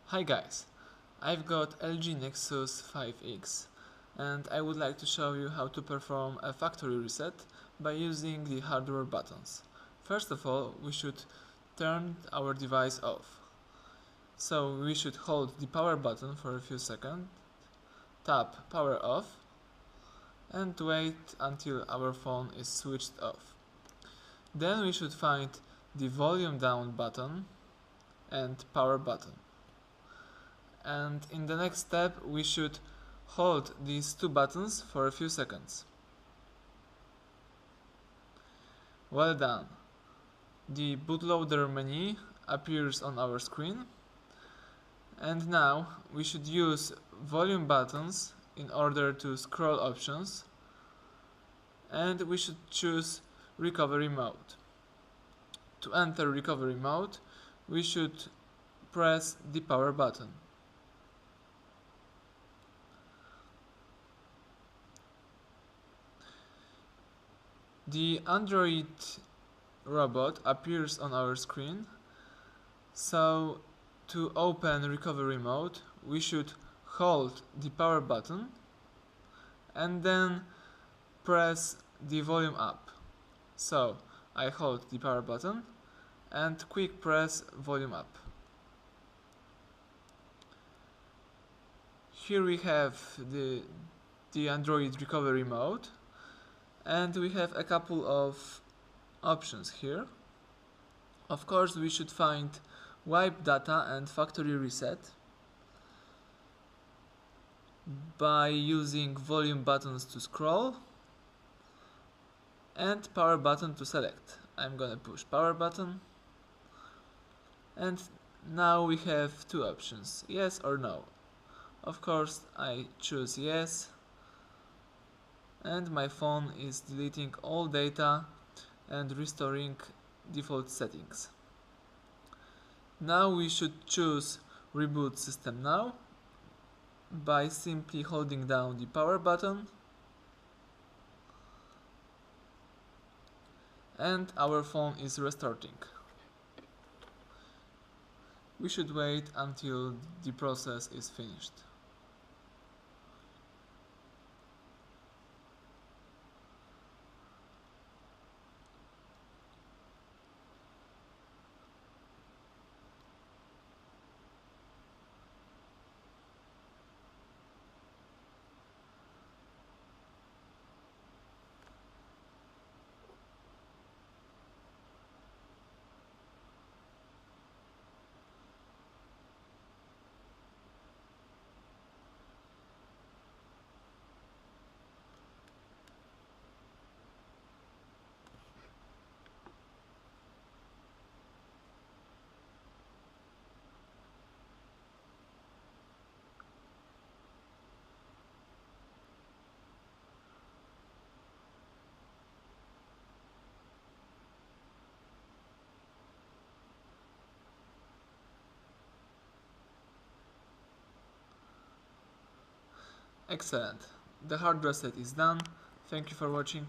Hi guys, I've got LG Nexus 5X and I would like to show you how to perform a factory reset by using the hardware buttons. First of all, we should turn our device off. So we should hold the power button for a few seconds, tap power off and wait until our phone is switched off. Then we should find the volume down button and power button. And in the next step we should hold these two buttons for a few seconds. Well done. The bootloader menu appears on our screen, and now we should use volume buttons in order to scroll options, and we should choose recovery mode. To enter recovery mode we should press the power button. The Android robot appears on our screen, so to open recovery mode we should hold the power button and then press the volume up. So I hold the power button and quick press volume up. Here we have the Android recovery mode, and we have a couple of options here. Of course, we should find wipe data and factory reset by using volume buttons to scroll and power button to select. I'm gonna push power button, and now we have two options, yes or no. Of course, I choose yes, and my phone is deleting all data and restoring default settings. Now we should choose reboot system now by simply holding down the power button, and our phone is restarting. We should wait until the process is finished. Excellent. The hard reset is done. Thank you for watching.